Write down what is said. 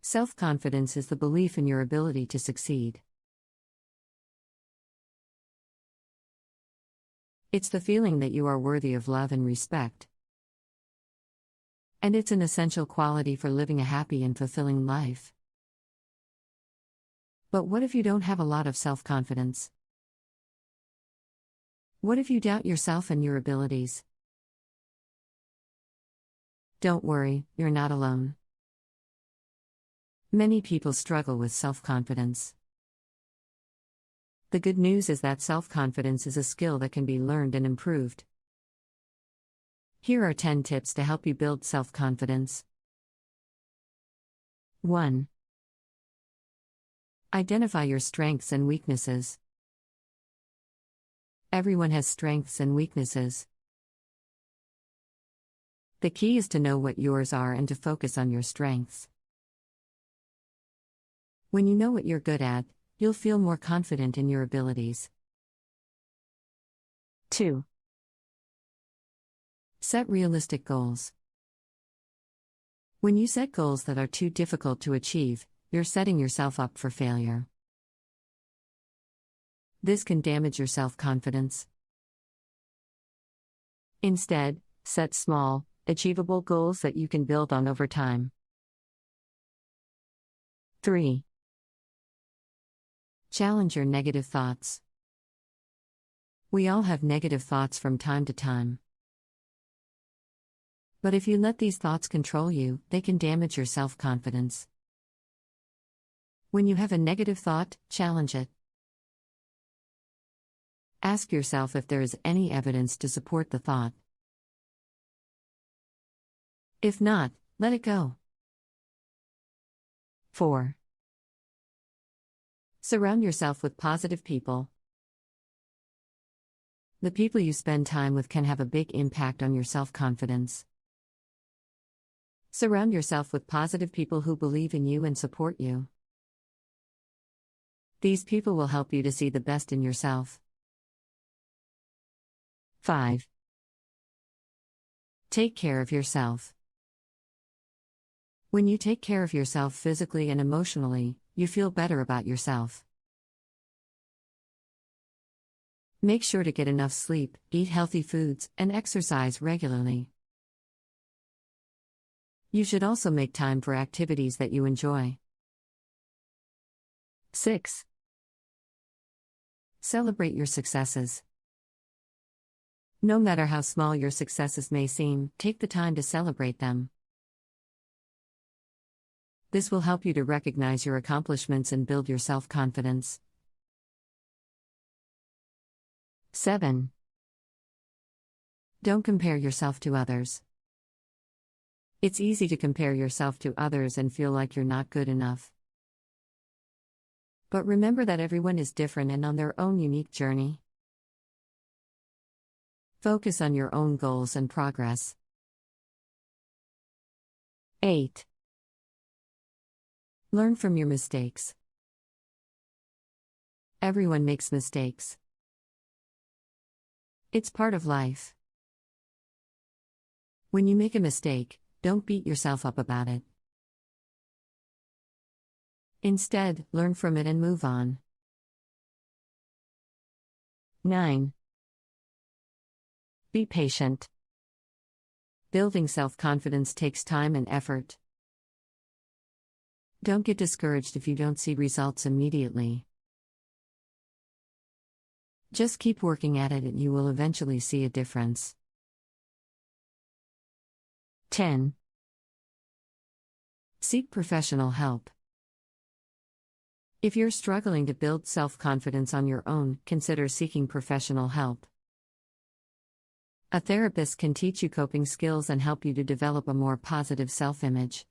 Self-confidence is the belief in your ability to succeed. It's the feeling that you are worthy of love and respect. And it's an essential quality for living a happy and fulfilling life. But what if you don't have a lot of self-confidence? What if you doubt yourself and your abilities? Don't worry, you're not alone. Many people struggle with self-confidence. The good news is that self-confidence is a skill that can be learned and improved. Here are 10 tips to help you build self-confidence. 1. Identify your strengths and weaknesses. Everyone has strengths and weaknesses. The key is to know what yours are and to focus on your strengths. When you know what you're good at, you'll feel more confident in your abilities. 2. Set realistic goals. When you set goals that are too difficult to achieve, you're setting yourself up for failure. This can damage your self-confidence. Instead, set small, achievable goals that you can build on over time. 3. Challenge your negative thoughts. We all have negative thoughts from time to time. But if you let these thoughts control you, they can damage your self-confidence. When you have a negative thought, challenge it. Ask yourself if there is any evidence to support the thought. If not, let it go. 4. Surround yourself with positive people. The people you spend time with can have a big impact on your self-confidence. Surround yourself with positive people who believe in you and support you. These people will help you to see the best in yourself. 5. Take care of yourself. When you take care of yourself physically and emotionally, you feel better about yourself. Make sure to get enough sleep, eat healthy foods, and exercise regularly. You should also make time for activities that you enjoy. 6. Celebrate your successes. No matter how small your successes may seem, take the time to celebrate them. This will help you to recognize your accomplishments and build your self-confidence. 7. Don't compare yourself to others. It's easy to compare yourself to others and feel like you're not good enough. But remember that everyone is different and on their own unique journey. Focus on your own goals and progress. 8. Learn from your mistakes. Everyone makes mistakes. It's part of life. When you make a mistake, don't beat yourself up about it. Instead, learn from it and move on. 9. Be patient. Building self-confidence takes time and effort. Don't get discouraged if you don't see results immediately. Just keep working at it and you will eventually see a difference. 10. Seek professional help. If you're struggling to build self-confidence on your own, consider seeking professional help. A therapist can teach you coping skills and help you to develop a more positive self-image.